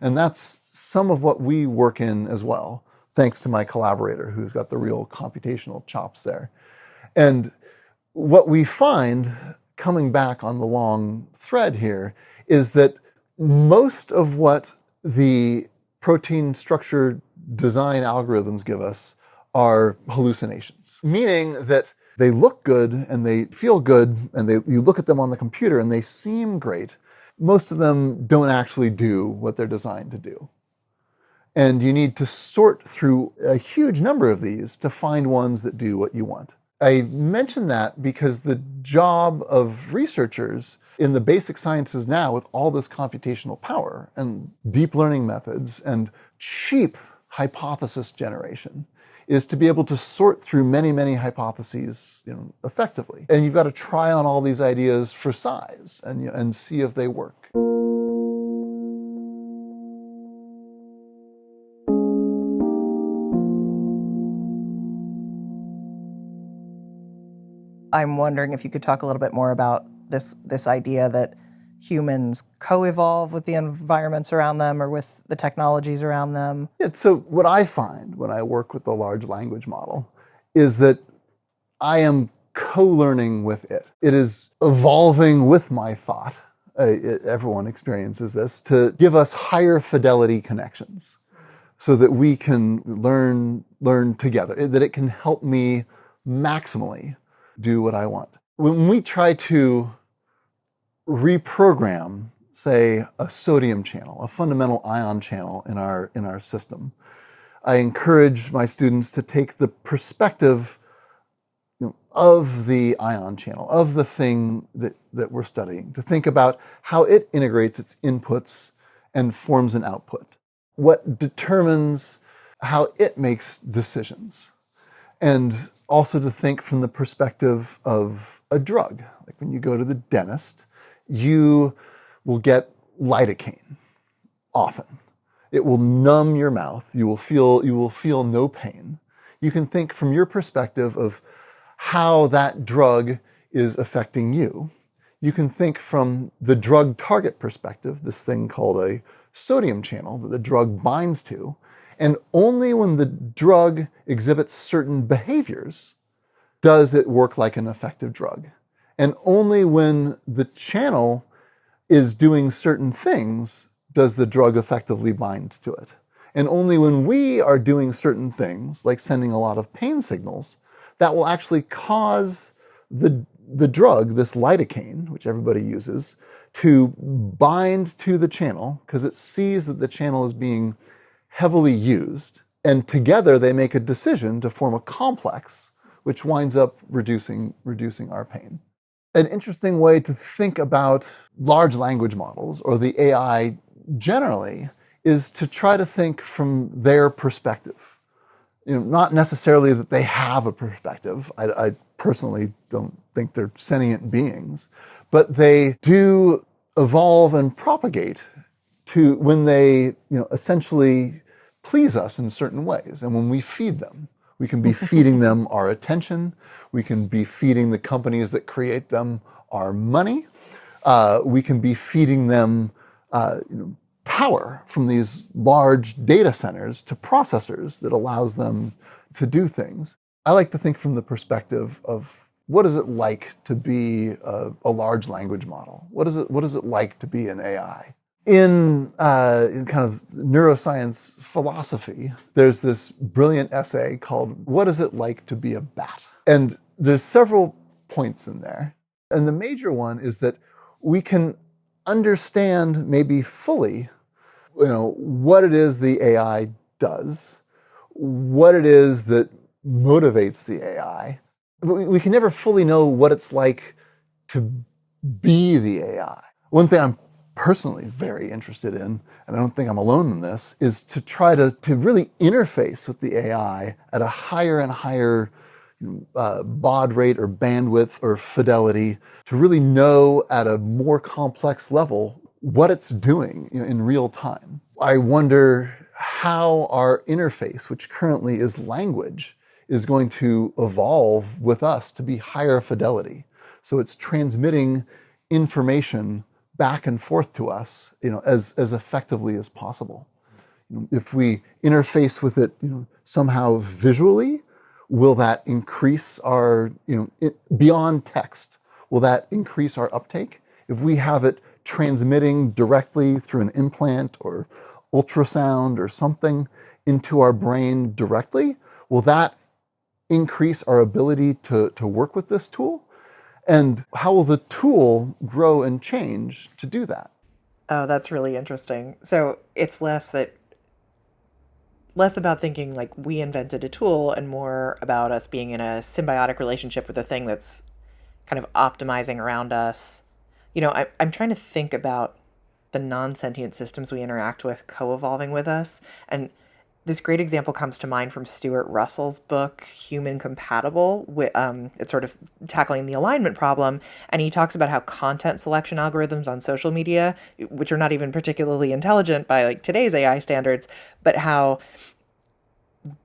And that's some of what we work in as well, thanks to my collaborator who's got the real computational chops there. And what we find, coming back on the long thread here, is that most of what the protein structure design algorithms give us are hallucinations, meaning that they look good and they feel good and you look at them on the computer and they seem great. Most of them don't actually do what they're designed to do. And you need to sort through a huge number of these to find ones that do what you want. I mention that because the job of researchers in the basic sciences now, with all this computational power and deep learning methods and cheap hypothesis generation, is to be able to sort through many, many hypotheses, effectively. And you've got to try on all these ideas for size and see if they work. I'm wondering if you could talk a little bit more about this idea that humans co-evolve with the environments around them or with the technologies around them. Yeah, so what I find when I work with the large language model is that I am co-learning with it. It is evolving with my thought. Everyone experiences this, to give us higher fidelity connections so that we can learn together, that it can help me maximally do what I want. When we try to reprogram, say, a sodium channel, a fundamental ion channel in our system, I encourage my students to take the perspective of the ion channel, of the thing that we're studying, to think about how it integrates its inputs and forms an output, what determines how it makes decisions, and also to think from the perspective of a drug. Like when you go to the dentist, you will get lidocaine often. It will numb your mouth. You will feel no pain. You can think from your perspective of how that drug is affecting you. You can think from the drug target perspective, this thing called a sodium channel that the drug binds to, and only when the drug exhibits certain behaviors does it work like an effective drug. And only when the channel is doing certain things does the drug effectively bind to it. And only when we are doing certain things, like sending a lot of pain signals, that will actually cause the drug, this lidocaine, which everybody uses, to bind to the channel because it sees that the channel is being heavily used. And together they make a decision to form a complex, which winds up reducing our pain. An interesting way to think about large language models, or the AI generally, is to try to think from their perspective. Not necessarily that they have a perspective. I personally don't think they're sentient beings, but they do evolve and propagate to when they, essentially please us in certain ways. And when we feed them, we can be feeding them our attention. We can be feeding the companies that create them our money. We can be feeding them, power from these large data centers to processors that allows them to do things. I like to think from the perspective of what is it like to be a large language model? What is it like to be an AI? In kind of neuroscience philosophy, there's this brilliant essay called "What is it like to be a bat?" And there's several points in there. And the major one is that we can understand maybe fully what it is the AI does, what it is that motivates the AI. But we can never fully know what it's like to be the AI. One thing I'm personally very interested in, and I don't think I'm alone in this, is to try to really interface with the AI at a higher and higher baud rate or bandwidth or fidelity, to really know at a more complex level what it's doing in real time. I wonder how our interface, which currently is language, is going to evolve with us to be higher fidelity. So it's transmitting information back and forth to us, as effectively as possible. If we interface with it, somehow visually, will that increase our, beyond text, will that increase our uptake? If we have it transmitting directly through an implant or ultrasound or something into our brain directly, will that increase our ability to work with this tool? And how will the tool grow and change to do that? Oh, that's really interesting. So it's less about thinking like we invented a tool and more about us being in a symbiotic relationship with a thing that's kind of optimizing around us. I'm trying to think about the non-sentient systems we interact with co-evolving with us. And this great example comes to mind from Stuart Russell's book, Human Compatible. It's sort of tackling the alignment problem. And he talks about how content selection algorithms on social media, which are not even particularly intelligent by today's AI standards, but how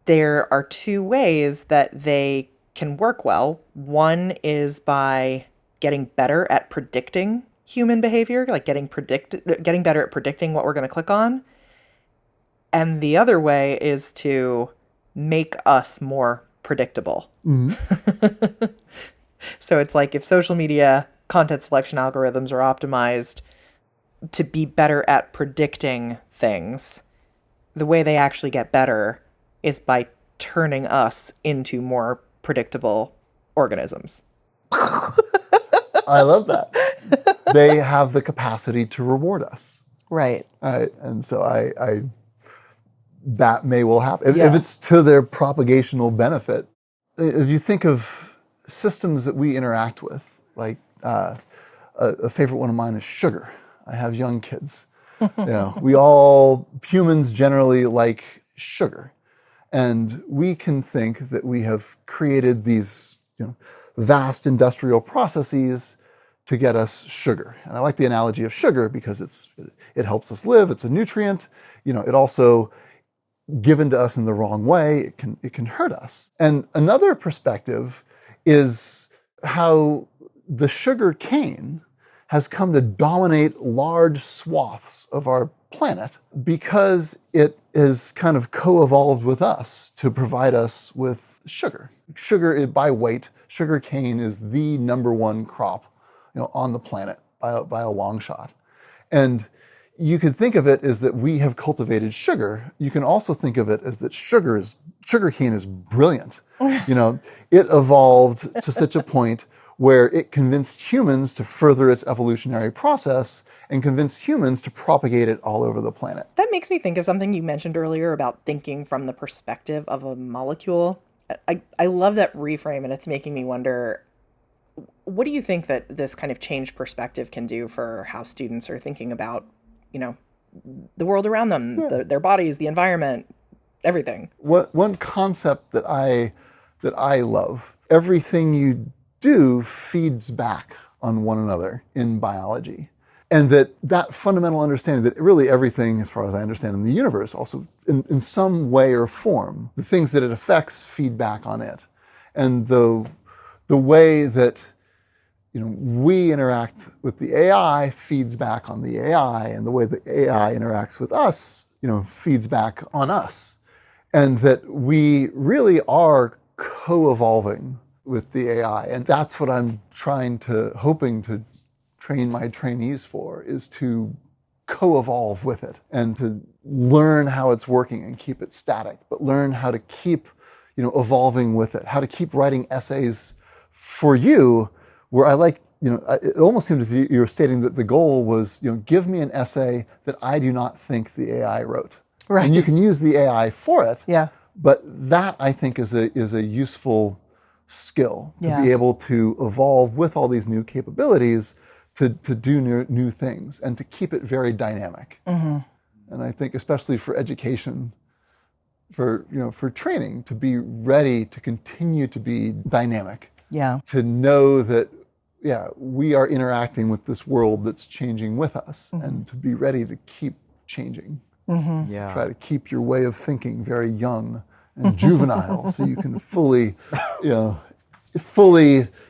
there are two ways that they can work well. One is by getting better at predicting human behavior, getting better at predicting what we're going to click on. And the other way is to make us more predictable. Mm-hmm. So it's like if social media content selection algorithms are optimized to be better at predicting things, the way they actually get better is by turning us into more predictable organisms. I love that. They have the capacity to reward us. Right. And so I that may well happen. If Yeah. it's to their propagational benefit. If you think of systems that we interact with, like a favorite one of mine is sugar. I have young kids. Humans generally like sugar. And we can think that we have created these vast industrial processes to get us sugar. And I like the analogy of sugar because it helps us live. It's a nutrient. It also, given to us in the wrong way, it can hurt us. And another perspective is how the sugar cane has come to dominate large swaths of our planet because it is kind of co-evolved with us to provide us with sugar. Sugar, by weight, sugar cane is the number one crop, on the planet by a long shot. And you could think of it as that we have cultivated sugar. You can also think of it as that sugar cane is brilliant. It evolved to such a point where it convinced humans to further its evolutionary process and convinced humans to propagate it all over the planet. That makes me think of something you mentioned earlier about thinking from the perspective of a molecule. I love that reframe, and it's making me wonder, what do you think that this kind of changed perspective can do for how students are thinking about, the world around them, their bodies, the environment, everything? One concept that I love, everything you do feeds back on one another in biology. And that fundamental understanding that really everything, as far as I understand in the universe, also in some way or form, the things that it affects feed back on it. And the way that we interact with the AI feeds back on the AI, and the way the AI interacts with us, feeds back on us. And that we really are co-evolving with the AI. And that's what I'm hoping to train my trainees for, is to co-evolve with it and to learn how it's working and keep it static, but learn how to keep, evolving with it, how to keep writing essays for you, where I like, it almost seemed as you were stating that the goal was, give me an essay that I do not think the AI wrote. Right. And you can use the AI for it. Yeah. But that, I think, is a useful skill to be able to evolve with all these new capabilities to do new things and to keep it very dynamic. Mm-hmm. And I think especially for education, for training, to be ready to continue to be dynamic. Yeah. To know that, we are interacting with this world that's changing with us, and to be ready to keep changing. Mm-hmm. Yeah. Try to keep your way of thinking very young and juvenile so you can fully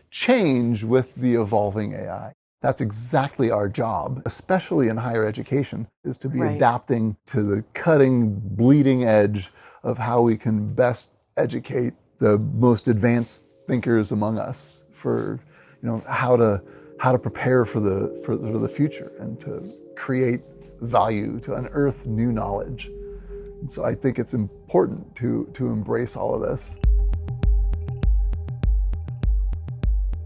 change with the evolving AI. That's exactly our job, especially in higher education, is to be adapting to the cutting, bleeding edge of how we can best educate the most advanced thinkers among us for, how to prepare for the future and to create value, to unearth new knowledge. And so I think it's important to embrace all of this.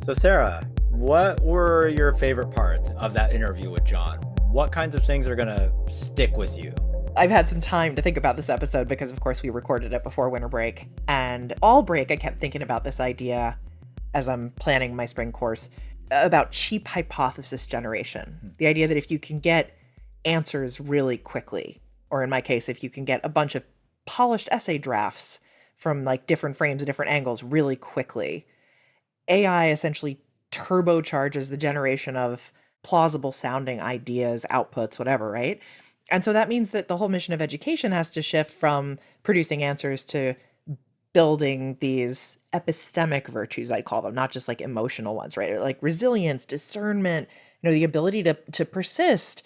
So Sarah, what were your favorite parts of that interview with Jon? What kinds of things are gonna stick with you? I've had some time to think about this episode because, of course, we recorded it before winter break. And all break, I kept thinking about this idea as I'm planning my spring course about cheap hypothesis generation. The idea that if you can get answers really quickly, or in my case, if you can get a bunch of polished essay drafts from like different frames and different angles really quickly, AI essentially turbocharges the generation of plausible sounding ideas, outputs, whatever, right? And so that means that the whole mission of education has to shift from producing answers to building these epistemic virtues, I call them, not just like emotional ones, right? Like resilience, discernment, the ability to persist,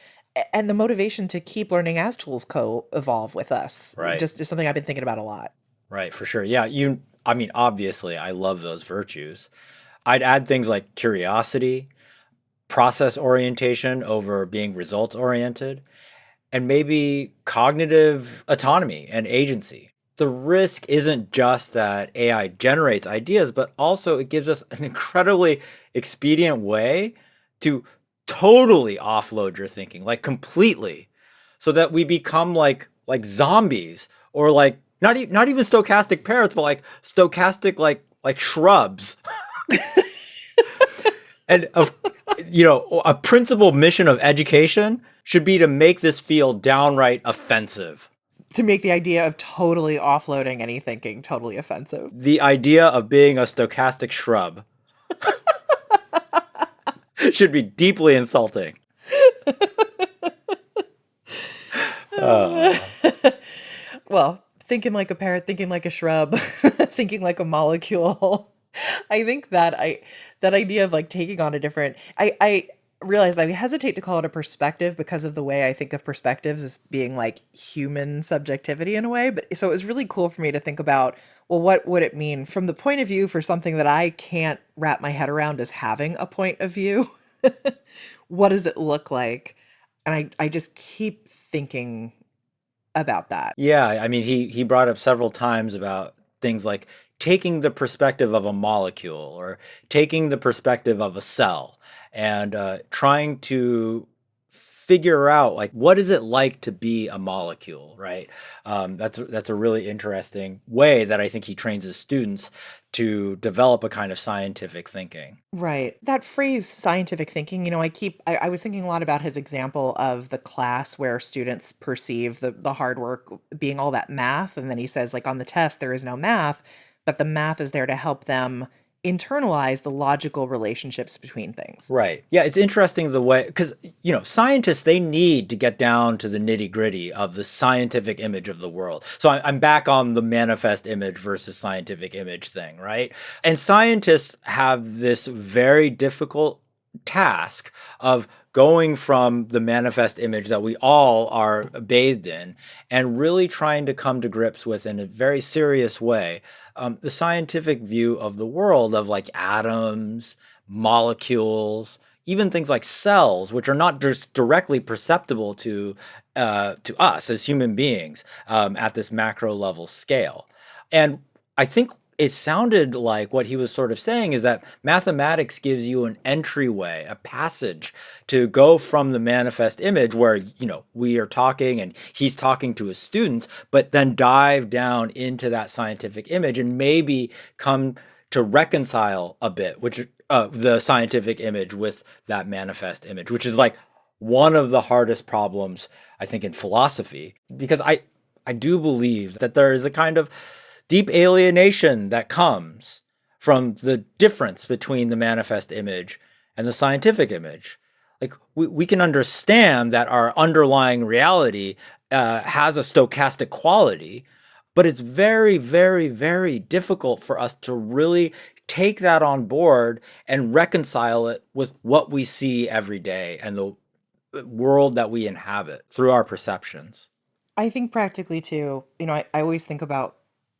and the motivation to keep learning as tools co-evolve with us. Right. Just is something I've been thinking about a lot. Right, for sure. Yeah, obviously, I love those virtues. I'd add things like curiosity, process orientation over being results oriented, and maybe cognitive autonomy and agency. the risk isn't just that AI generates ideas, but also it gives us an incredibly expedient way to totally offload your thinking, like completely, so that we become like zombies, or like not even stochastic parrots, but like stochastic like shrubs. And a principal mission of education should be to make this feel downright offensive. To make the idea of totally offloading any thinking totally offensive. The idea of being a stochastic shrub should be deeply insulting. Well, thinking like a parrot, thinking like a shrub, thinking like a molecule. I think that idea of like taking on a different I realized I hesitate to call it a perspective because of the way I think of perspectives as being like human subjectivity in a way. But so it was really cool for me to think about, well, what would it mean from the point of view for something that I can't wrap my head around as having a point of view? What does it look like? And I just keep thinking about that. Yeah, I mean, he brought up several times about things like taking the perspective of a molecule or taking the perspective of a cell, and trying to figure out like what is it like to be a molecule, right? That's a really interesting way that I think he trains his students to develop a kind of scientific thinking. Right. That phrase scientific thinking, I was thinking a lot about his example of the class where students perceive the hard work being all that math. And then he says, like, on the test, there is no math, but the math is there to help them internalize the logical relationships between things. Right. Yeah, it's interesting the way, because, scientists, they need to get down to the nitty gritty of the scientific image of the world. So I'm back on the manifest image versus scientific image thing, right? And scientists have this very difficult task of going from the manifest image that we all are bathed in and really trying to come to grips with, in a very serious way, the scientific view of the world, of like atoms, molecules, even things like cells, which are not just directly perceptible to us as human beings at this macro level scale. And I think it sounded like what he was sort of saying is that mathematics gives you an entryway, a passage to go from the manifest image where, we are talking and he's talking to his students, but then dive down into that scientific image and maybe come to reconcile a bit, which the scientific image with that manifest image, which is like one of the hardest problems, I think, in philosophy, because I do believe that there is a kind of deep alienation that comes from the difference between the manifest image and the scientific image. Like we can understand that our underlying reality has a stochastic quality, but it's very, very, very difficult for us to really take that on board and reconcile it with what we see every day and the world that we inhabit through our perceptions. I think practically too, I always think about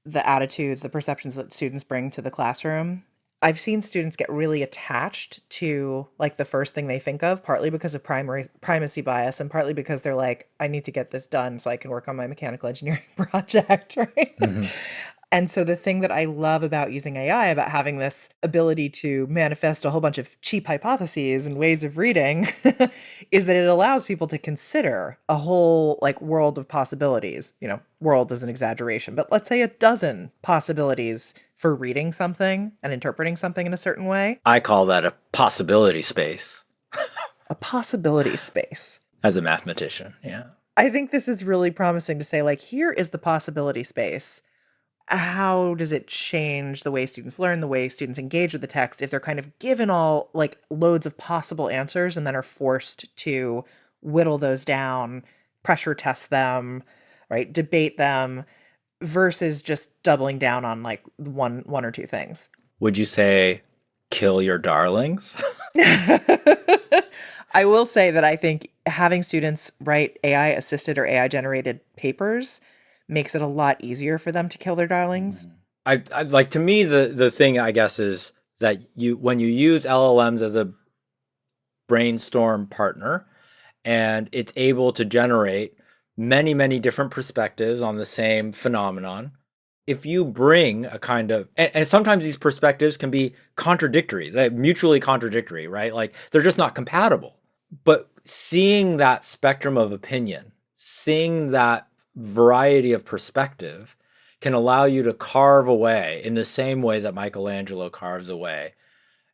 the attitudes, the perceptions that students bring to the classroom. I've seen students get really attached to like the first thing they think of, partly because of primacy bias and partly because they're like, I need to get this done so I can work on my mechanical engineering project, right? And so the thing that I love about using AI, about having this ability to manifest a whole bunch of cheap hypotheses and ways of reading, is that it allows people to consider a whole like world of possibilities. World is an exaggeration, but let's say a dozen possibilities for reading something and interpreting something in a certain way. I call that a possibility space. A possibility space. As a mathematician, yeah. I think this is really promising to say, like, here is the possibility space. How does it change the way students learn, the way students engage with the text, if they're kind of given all like loads of possible answers and then are forced to whittle those down, pressure test them, right, debate them, versus just doubling down on like one or two things? Would you say kill your darlings? I will say that I think having students write AI assisted or AI generated papers makes it a lot easier for them to kill their darlings. I like, to me, the thing, I guess, is that when you use LLMs as a brainstorm partner and it's able to generate many, many different perspectives on the same phenomenon, if you bring a kind of, and sometimes these perspectives can be contradictory, they're mutually contradictory, right? Like they're just not compatible. But seeing that spectrum of opinion, seeing that variety of perspective can allow you to carve away in the same way that Michelangelo carves away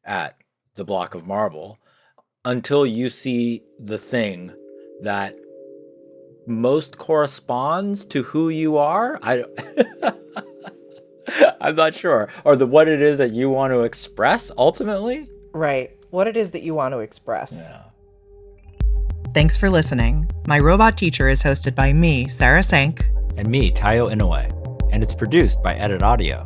at the block of marble until you see the thing that most corresponds to who you are. I'm not sure. Or what it is that you want to express ultimately. Right. What it is that you want to express. Yeah. Thanks for listening. My Robot Teacher is hosted by me, Sarah Senk. And me, Taiyo Inoue. And it's produced by Edit Audio.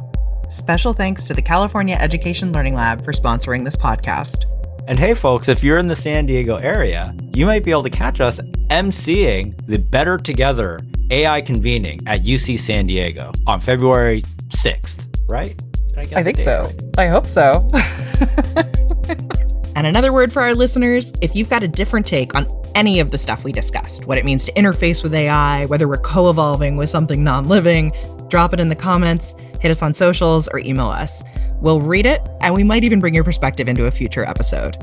Special thanks to the California Education Learning Lab for sponsoring this podcast. And hey, folks, if you're in the San Diego area, you might be able to catch us emceeing the Better Together AI convening at UC San Diego on February 6th, right? Did I think the date so. right? I hope so. And another word for our listeners, if you've got a different take on any of the stuff we discussed, what it means to interface with AI, whether we're co-evolving with something non-living, drop it in the comments, hit us on socials, or email us. We'll read it, and we might even bring your perspective into a future episode.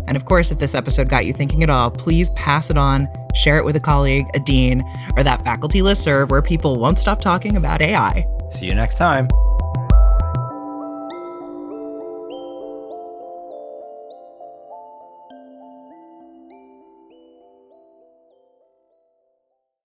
And of course, if this episode got you thinking at all, please pass it on, share it with a colleague, a dean, or that faculty listserv where people won't stop talking about AI. See you next time.